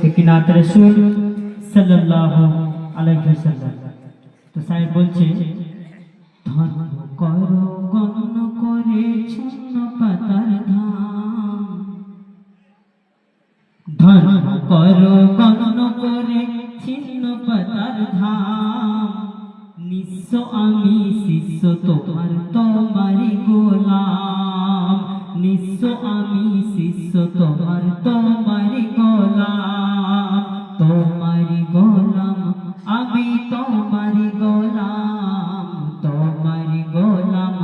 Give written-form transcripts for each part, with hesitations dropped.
একটি নাত রাসূল সাল্লাল্লাহু আলাইহি ওয়াসাল্লাম। তো সাহেব বলছে, ধন্য করো গণ্য করে ছন্ন পাতার ধাম, ধন্য করো গণ্য করে ছিন্ন পাতার ধাম, নিঃস্ব আমি শিষ্য তোমার তোমারি গোলাম, নিঃস্ব আমি শিষ্য তোমার তোমারি গোলাম, তোমারি গোলাম আমি তোমারি গোলাম, তোমারি গোলাম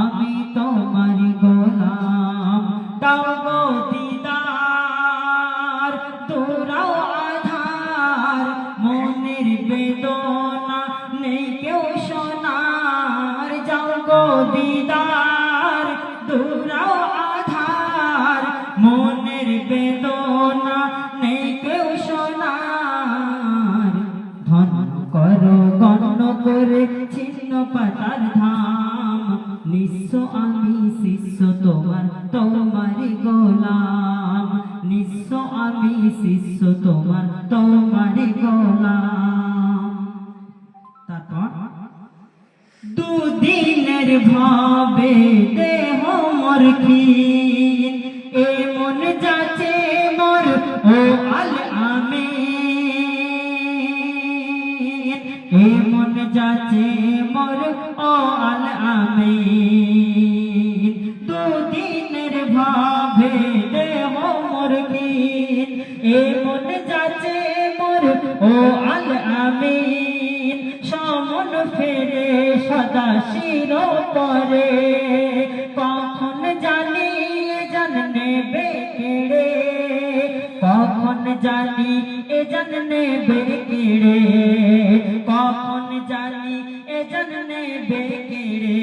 আমি তোমারি গোলাম। দাও গো দিদার তোরাও আধার, মনের বেদনা নেই কেউ শোনার, যাও গো দিদার তোরাও আধার, মনের বেদনা নেই কেউ শোনার, ধন্য করো গণ্য করে ছিন্ন পাতার ধাম, নিঃস্ব আমি শিষ্য তোমার তোমারি গোলাম, নিঃস্ব আমি শিষ্য তোমার তোমারি গোলাম। তারপর দুদিনের ভাবে দেহ মোর ক্ষীণ, এ মন যাচে মোর ও আল আমিন, এ মন যাচে মোর ও আল আমিন, দুদিনের ভাবে দেহ মোর ক্ষীণ, এ মন যাচে মোর ও আল আমিন, সমন ফেরে সদা শির পরে, কখন জানি এ জান নেবে কেড়ে, কখন জানি এ জান নেবে কেড়ে, কখন জানি এ জান নেবে কেড়ে,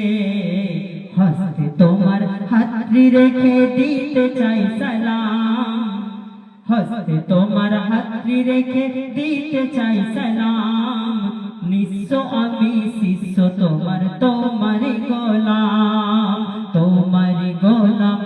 হস্তে তোমার হাতড়ি রেখে দিতে চাই সালাম, হস্তে তোমার হাতড়ি রেখে দিতে চাই সালাম, নিঃস্ব আমি শিষ্য তোমার তোমারি গোলাম, তোমারি গোলাম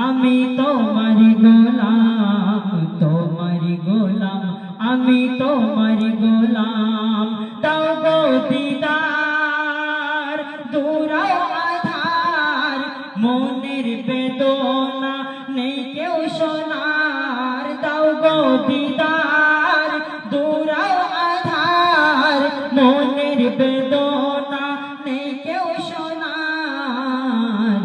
আমি তোমারি গোলাম, তোমারি গোলাম আমি তোমারি গোলাম। দাও গো দিদার দূরাও আধার, মনের বেদনা নেই কেউ শোনার, দাও গো দিদার দূরাও আধার, মনের বেদনা নেই কেউ শোনার,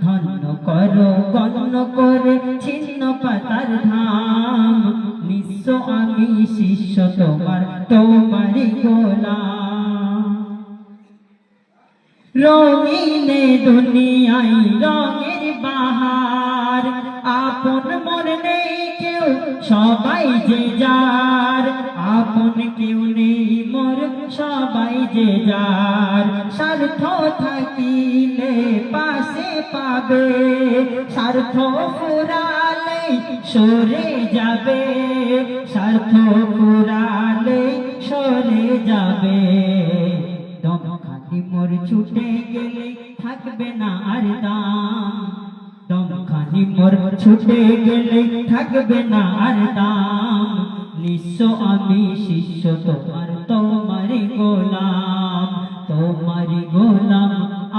ধন্য করো গণ্য করে ছিন্ন পাতার ধাম, নিঃস্ব আমি শিষ্য তোমার তোমারি গোলাম। রঙিনে দুনিয়ায় রঙের বাহার, আপন মন নেই কেউ সবাই যে যার, আপন কেউ নেই মোর সবাই যে যার, স্বার্থ থাকিলে পাশে পাবে, স্বার্থ ফুরালে সরে যাবে, স্বার্থ ফুরালে সরে যাবে, দমখানি মোর ছুটে গেলে থাকবে না আর দাম, দমখানি মোর ছুটে গেলে থাকবে না আর দাম, নিঃস্ব আমি শিষ্য তোমার তোমারি গোলাম, তোমারি গোলাম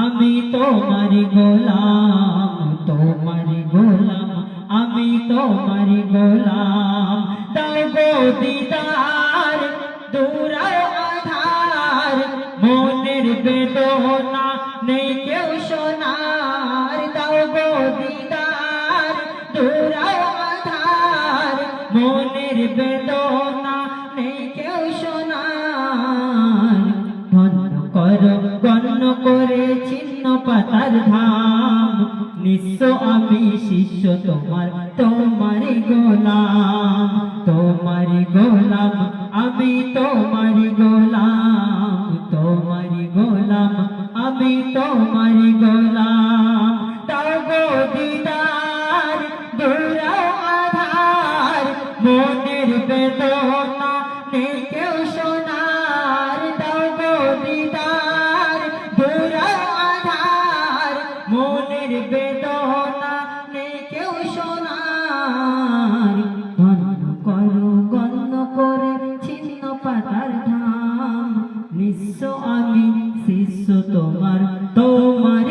আমি তোমারি গোলাম, তোমারি গোলাম আমি তোমারি গোলাম। দাও গো দিদার দূরাও আধার, মনের বেদনা নেই কেউ শোনার, দাও গো দিদার দূরাও আধার, মনের বেদনা নেই কেউ শোনার, ধন্য করো গণ্য করে ছিন্ন পাতার ধাম, নিঃস্ব আমি শিষ্য তোমার তোমারি গোলাম, তোমারি গোলাম আমি তোমারি গোলাম, তোমারি গোলাম আমি তোমারি গোলাম। দাও গো দিদার দূরাও আধার, মনের বেদনা নেই কেউ শোনার, দাও গো দিদার দূরাও আধার, মনের বেদনা নেই কেউ শোনার, ধন্য করো গণ্য পাতার ধাম, নিঃস্ব আমি শিষ্য তোমার, তোমায়